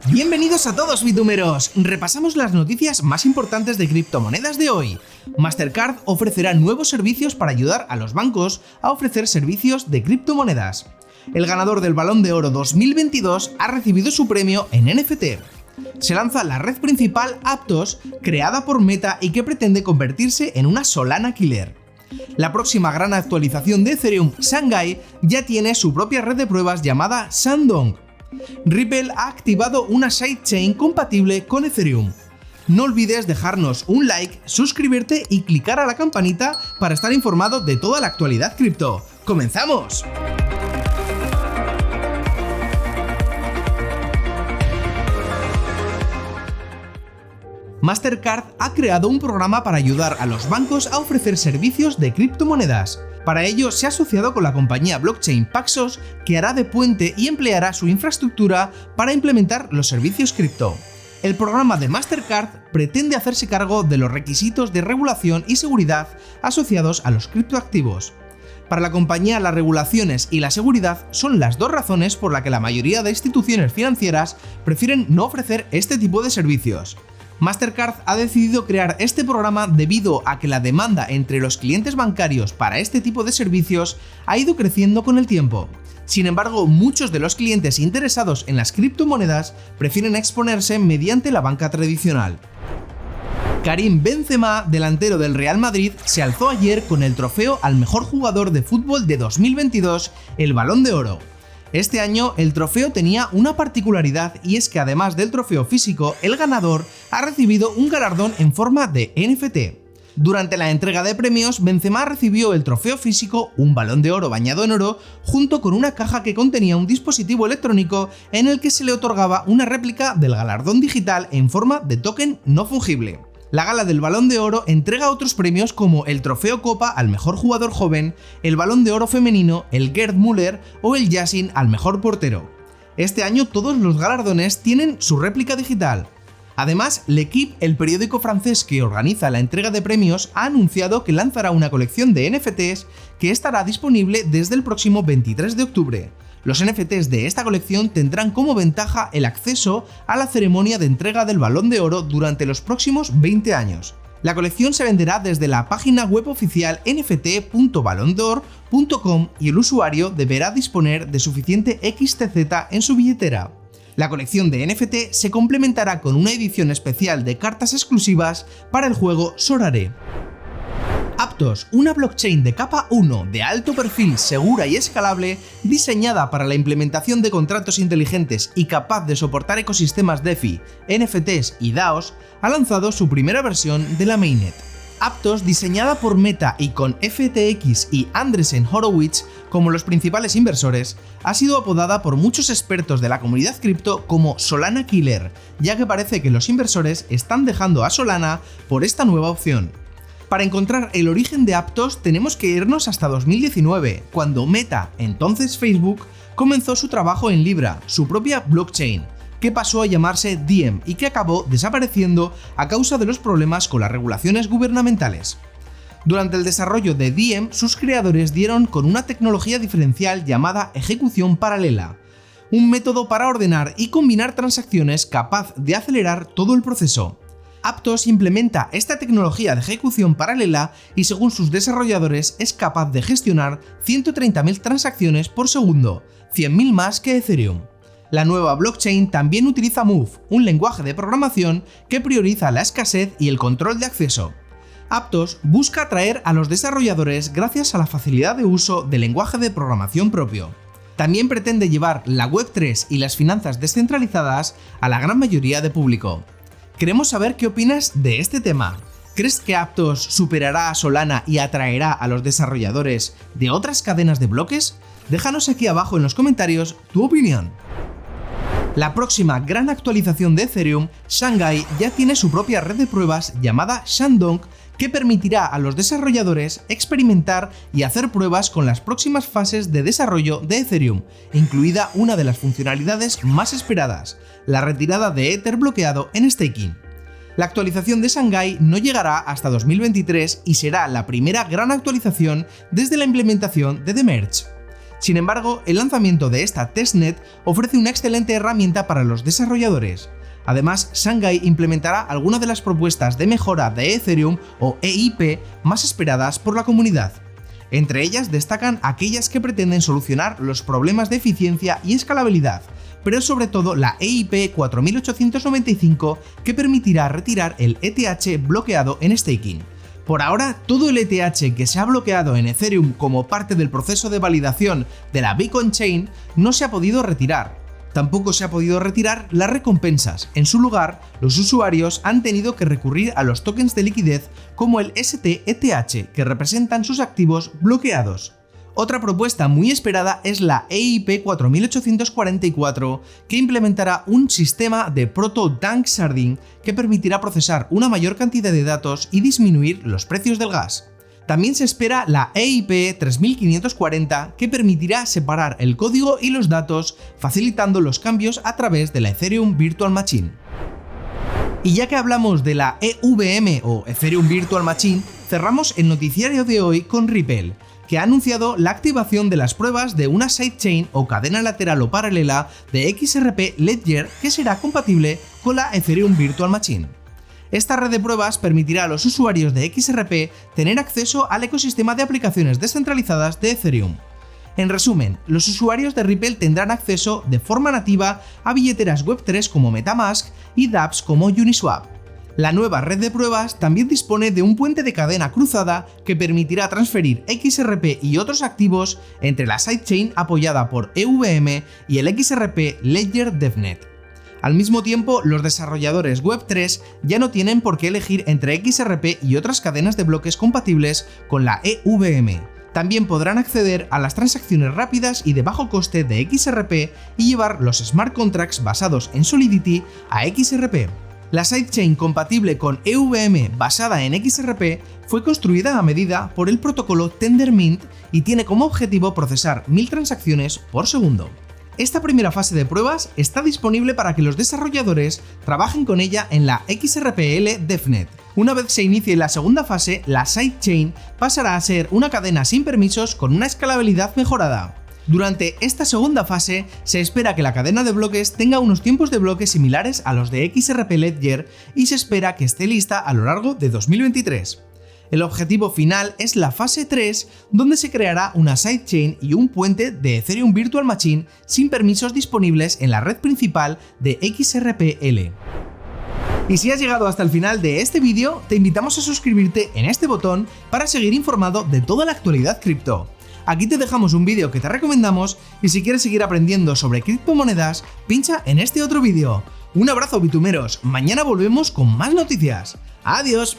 Bienvenidos a todos bitumeros, repasamos las noticias más importantes de criptomonedas de hoy. Mastercard ofrecerá nuevos servicios para ayudar a los bancos a ofrecer servicios de criptomonedas. El ganador del Balón de Oro 2022 ha recibido su premio en NFT. Se lanza la red principal Aptos, creada por Meta y que pretende convertirse en una Solana killer. La próxima gran actualización de Ethereum, Shanghai, ya tiene su propia red de pruebas llamada Shandong. Ripple ha activado una sidechain compatible con Ethereum. No olvides dejarnos un like, suscribirte y clicar a la campanita para estar informado de toda la actualidad cripto. ¡Comenzamos! Mastercard ha creado un programa para ayudar a los bancos a ofrecer servicios de criptomonedas. Para ello, se ha asociado con la compañía blockchain Paxos, que hará de puente y empleará su infraestructura para implementar los servicios cripto. El programa de Mastercard pretende hacerse cargo de los requisitos de regulación y seguridad asociados a los criptoactivos. Para la compañía, las regulaciones y la seguridad son las dos razones por las que la mayoría de instituciones financieras prefieren no ofrecer este tipo de servicios. Mastercard ha decidido crear este programa debido a que la demanda entre los clientes bancarios para este tipo de servicios ha ido creciendo con el tiempo. Sin embargo, muchos de los clientes interesados en las criptomonedas prefieren exponerse mediante la banca tradicional. Karim Benzema, delantero del Real Madrid, se alzó ayer con el trofeo al mejor jugador de fútbol de 2022, el Balón de Oro. Este año el trofeo tenía una particularidad y es que además del trofeo físico, el ganador ha recibido un galardón en forma de NFT. Durante la entrega de premios, Benzema recibió el trofeo físico, un balón de oro bañado en oro, junto con una caja que contenía un dispositivo electrónico en el que se le otorgaba una réplica del galardón digital en forma de token no fungible. La gala del Balón de Oro entrega otros premios como el Trofeo Copa al mejor jugador joven, el Balón de Oro femenino, el Gerd Müller o el Yassin al mejor portero. Este año todos los galardones tienen su réplica digital. Además, L'Équipe, el periódico francés que organiza la entrega de premios, ha anunciado que lanzará una colección de NFTs que estará disponible desde el próximo 23 de octubre. Los NFTs de esta colección tendrán como ventaja el acceso a la ceremonia de entrega del Balón de Oro durante los próximos 20 años. La colección se venderá desde la página web oficial nft.ballondor.com y el usuario deberá disponer de suficiente XTZ en su billetera. La colección de NFT se complementará con una edición especial de cartas exclusivas para el juego Sorare. Aptos, una blockchain de capa 1 de alto perfil, segura y escalable, diseñada para la implementación de contratos inteligentes y capaz de soportar ecosistemas DeFi, NFTs y DAOs, ha lanzado su primera versión de la mainnet. Aptos, diseñada por Meta y con FTX y Andreessen Horowitz como los principales inversores, ha sido apodada por muchos expertos de la comunidad cripto como Solana Killer, ya que parece que los inversores están dejando a Solana por esta nueva opción. Para encontrar el origen de Aptos tenemos que irnos hasta 2019, cuando Meta, entonces Facebook, comenzó su trabajo en Libra, su propia blockchain, que pasó a llamarse Diem y que acabó desapareciendo a causa de los problemas con las regulaciones gubernamentales. Durante el desarrollo de Diem, sus creadores dieron con una tecnología diferencial llamada ejecución paralela, un método para ordenar y combinar transacciones capaz de acelerar todo el proceso. Aptos implementa esta tecnología de ejecución paralela y según sus desarrolladores es capaz de gestionar 130.000 transacciones por segundo, 100.000 más que Ethereum. La nueva blockchain también utiliza Move, un lenguaje de programación que prioriza la escasez y el control de acceso. Aptos busca atraer a los desarrolladores gracias a la facilidad de uso del lenguaje de programación propio. También pretende llevar la Web3 y las finanzas descentralizadas a la gran mayoría de público. Queremos saber qué opinas de este tema. ¿Crees que Aptos superará a Solana y atraerá a los desarrolladores de otras cadenas de bloques? Déjanos aquí abajo en los comentarios tu opinión. La próxima gran actualización de Ethereum, Shanghai, ya tiene su propia red de pruebas llamada Shandong, que permitirá a los desarrolladores experimentar y hacer pruebas con las próximas fases de desarrollo de Ethereum, incluida una de las funcionalidades más esperadas, la retirada de Ether bloqueado en staking. La actualización de Shanghai no llegará hasta 2023 y será la primera gran actualización desde la implementación de The Merge. Sin embargo, el lanzamiento de esta testnet ofrece una excelente herramienta para los desarrolladores. Además, Shanghai implementará algunas de las propuestas de mejora de Ethereum o EIP más esperadas por la comunidad. Entre ellas destacan aquellas que pretenden solucionar los problemas de eficiencia y escalabilidad, pero sobre todo la EIP 4895 que permitirá retirar el ETH bloqueado en staking. Por ahora, todo el ETH que se ha bloqueado en Ethereum como parte del proceso de validación de la Beacon Chain no se ha podido retirar. Tampoco se ha podido retirar las recompensas. En su lugar, los usuarios han tenido que recurrir a los tokens de liquidez como el STETH, que representan sus activos bloqueados. Otra propuesta muy esperada es la EIP 4844, que implementará un sistema de proto-danksharding que permitirá procesar una mayor cantidad de datos y disminuir los precios del gas. También se espera la EIP 3540, que permitirá separar el código y los datos, facilitando los cambios a través de la Ethereum Virtual Machine. Y ya que hablamos de la EVM o Ethereum Virtual Machine, cerramos el noticiario de hoy con Ripple, que ha anunciado la activación de las pruebas de una sidechain o cadena lateral o paralela de XRP Ledger que será compatible con la Ethereum Virtual Machine. Esta red de pruebas permitirá a los usuarios de XRP tener acceso al ecosistema de aplicaciones descentralizadas de Ethereum. En resumen, los usuarios de Ripple tendrán acceso de forma nativa a billeteras Web3 como MetaMask y dApps como Uniswap. La nueva red de pruebas también dispone de un puente de cadena cruzada que permitirá transferir XRP y otros activos entre la sidechain apoyada por EVM y el XRP Ledger DevNet. Al mismo tiempo, los desarrolladores Web3 ya no tienen por qué elegir entre XRP y otras cadenas de bloques compatibles con la EVM. También podrán acceder a las transacciones rápidas y de bajo coste de XRP y llevar los smart contracts basados en Solidity a XRP. La sidechain compatible con EVM basada en XRP fue construida a medida por el protocolo Tendermint y tiene como objetivo procesar 1000 transacciones por segundo. Esta primera fase de pruebas está disponible para que los desarrolladores trabajen con ella en la XRPL DevNet. Una vez se inicie la segunda fase, la sidechain pasará a ser una cadena sin permisos con una escalabilidad mejorada. Durante esta segunda fase, se espera que la cadena de bloques tenga unos tiempos de bloque similares a los de XRP Ledger y se espera que esté lista a lo largo de 2023. El objetivo final es la fase 3, donde se creará una sidechain y un puente de Ethereum Virtual Machine sin permisos disponibles en la red principal de XRPL. Y si has llegado hasta el final de este vídeo, te invitamos a suscribirte en este botón para seguir informado de toda la actualidad cripto. Aquí te dejamos un vídeo que te recomendamos y si quieres seguir aprendiendo sobre criptomonedas, pincha en este otro vídeo. Un abrazo bitumeros, mañana volvemos con más noticias. ¡Adiós!